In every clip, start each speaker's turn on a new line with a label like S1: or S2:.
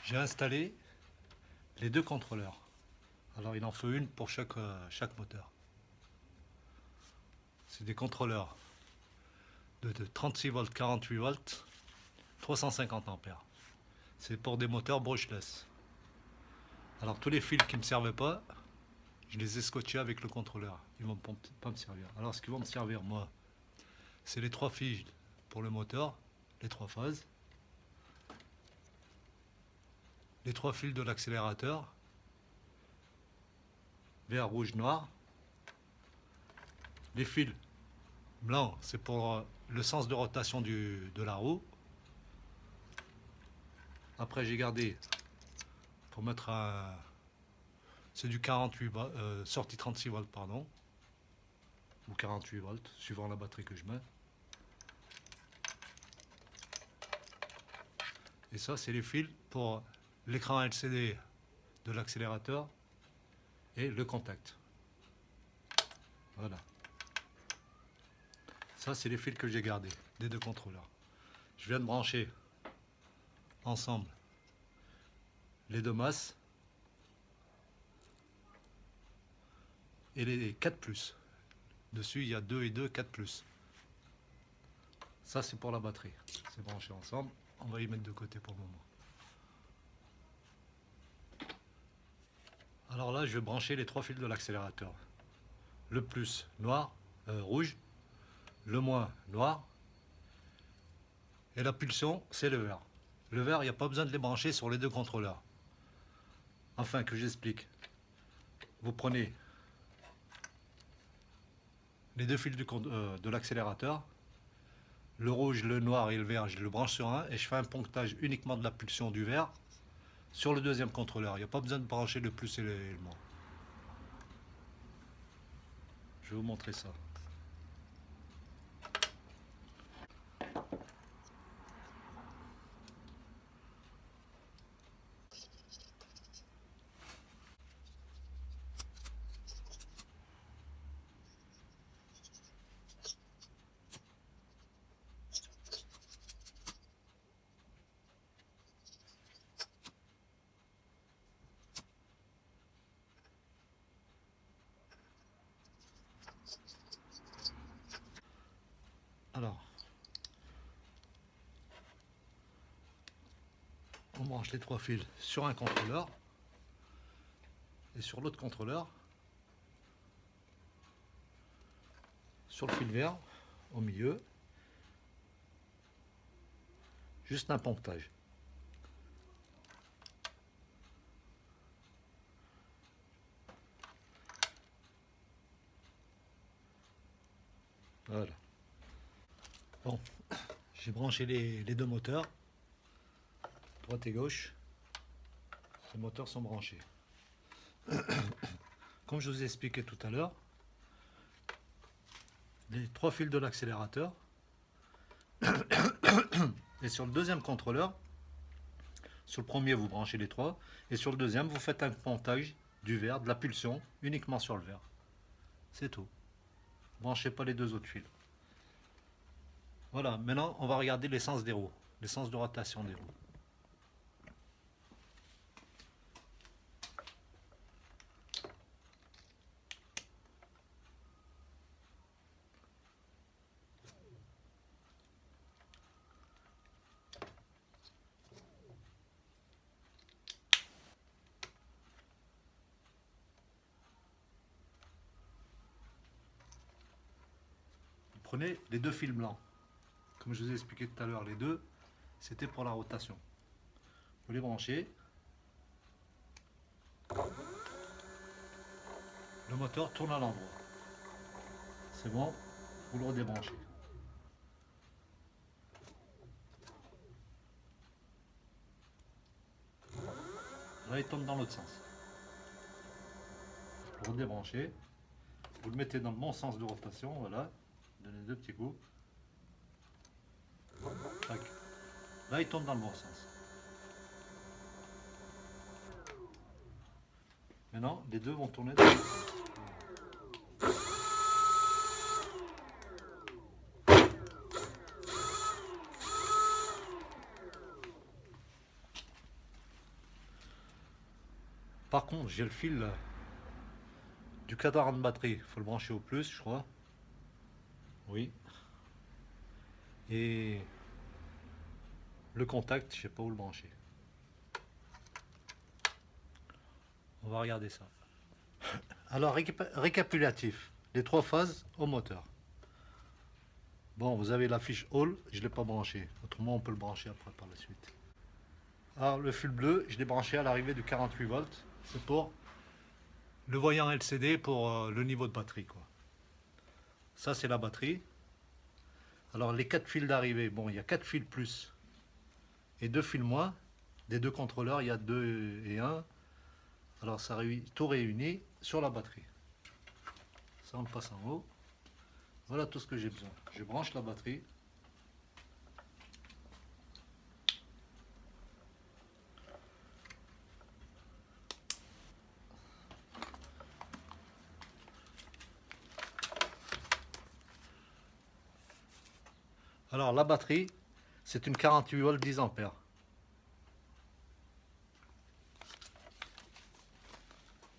S1: J'ai installé les deux contrôleurs. Alors il en faut une pour chaque moteur. C'est des contrôleurs de 36 volts, 48 volts, 350 ampères. C'est pour des moteurs brushless. Alors tous les fils qui ne me servaient pas, je les ai scotchés avec le contrôleur. Ils ne vont pas me servir. Alors ce qui va me servir moi, c'est les trois fils pour le moteur, les trois phases, les trois fils de l'accélérateur, vert, rouge, noir. Les fils blancs, c'est pour le sens de rotation de la roue. Après j'ai gardé pour mettre un... C'est du 48 sortie 36 volts pardon. Ou 48 volts, suivant la batterie que je mets. Et ça c'est les fils pour l'écran LCD de l'accélérateur et le contact. Voilà. Ça c'est les fils que j'ai gardés des deux contrôleurs. Je viens de brancher ensemble les deux masses et les 4+. Dessus il y a 2 et 2, 4+. Ça c'est pour la batterie. C'est branché ensemble. On va y mettre de côté pour le moment. Alors là je vais brancher les trois fils de l'accélérateur. Le plus noir, rouge, le moins noir, et la pulsion c'est le vert. Le vert, il n'y a pas besoin de les brancher sur les deux contrôleurs. Enfin, que j'explique. Vous prenez les deux fils de l'accélérateur, le rouge, le noir et le vert, je le branche sur un et je fais un ponctage uniquement de la pulsion du vert sur le deuxième contrôleur. Il n'y a pas besoin de brancher le plus et le moins. Je vais vous montrer ça. Alors, on branche les trois fils sur un contrôleur et sur l'autre contrôleur, sur le fil vert au milieu, juste un ponctage. Voilà. Bon, j'ai branché les deux moteurs, droite et gauche. Les moteurs sont branchés. Comme je vous ai expliqué tout à l'heure, les trois fils de l'accélérateur et sur le deuxième contrôleur, sur le premier vous branchez les trois et sur le deuxième vous faites un pontage du vert, de la pulsion uniquement sur le vert. C'est tout. Branchez pas les deux autres fils. Voilà, maintenant on va regarder l'essence des roues, l'essence de rotation des roues. Vous prenez les deux fils blancs. Comme je vous ai expliqué tout à l'heure, les deux, c'était pour la rotation. Vous les branchez. Le moteur tourne à l'endroit. C'est bon, vous le redébranchez. Là, il tourne dans l'autre sens. Vous le redébranchez. Vous le mettez dans le bon sens de rotation, voilà. Donnez deux petits coups. Tac. Là, il tourne dans le bon sens. Maintenant, les deux vont tourner dans le bon sens. par contre, j'ai le fil du cadran de batterie. Il faut le brancher au plus, je crois. Oui. Et le contact, je sais pas où le brancher. On va regarder ça. Alors, récapitulatif. Les 3 phases au moteur. Bon, vous avez la fiche All, je ne l'ai pas branché. Autrement, on peut le brancher après par la suite. Alors, le fil bleu, je l'ai branché à l'arrivée du 48 volts. C'est pour le voyant LCD pour le niveau de batterie, quoi. Ça, c'est la batterie. Alors, les 4 fils d'arrivée, bon, il y a 4 fils plus et 2 fils moins. Des 2 contrôleurs, il y a 2 et 1. Alors, ça tout réuni sur la batterie. Ça, on le passe en haut. Voilà tout ce que j'ai besoin. Je branche la batterie. Alors la batterie, c'est une 48 volts 10 ampères.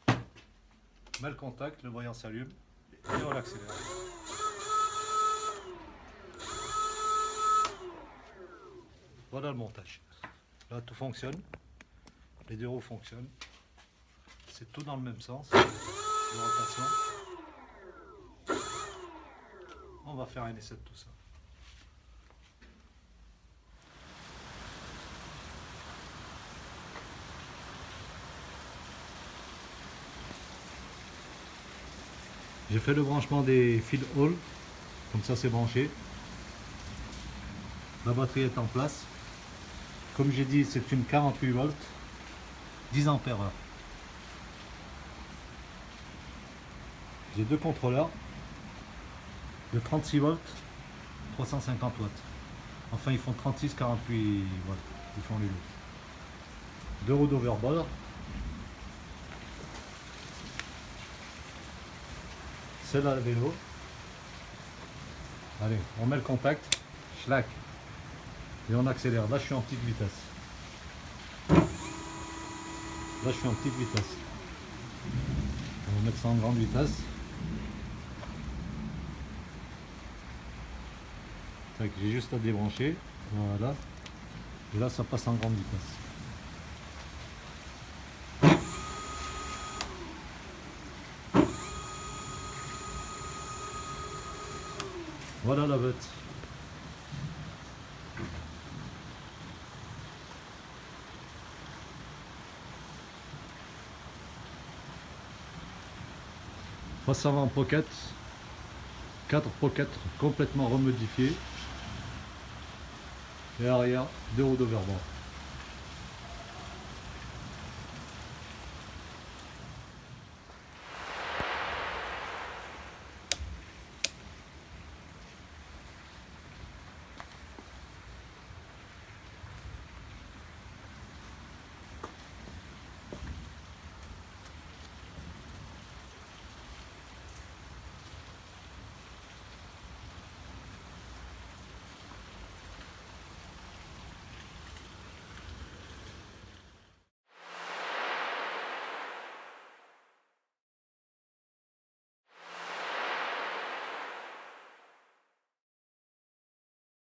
S1: On met le contact, le voyant s'allume et on l'accélère. Voilà le montage. Là tout fonctionne, les 2 roues fonctionnent. C'est tout dans le même sens. De rotation. On va faire un essai de tout ça. J'ai fait le branchement des fils Hall, comme ça c'est branché. La batterie est en place. Comme j'ai dit, c'est une 48 volts, 10 ampères heure. J'ai 2 contrôleurs de 36 volts, 350 watts. Enfin, ils font 36, 48 volts. Ils font les deux. 2 roues d'overboard. C'est là le vélo. Allez, on met le contact, schlack, et on accélère. Là, je suis en petite vitesse. Là, je suis en petite vitesse. On va mettre ça en grande vitesse. J'ai juste à débrancher. Voilà. Et là, ça passe en grande vitesse. Voilà la bête. Face avant pocket, 4 pockets complètement remodifiés et arrière 2 roues d'overboard.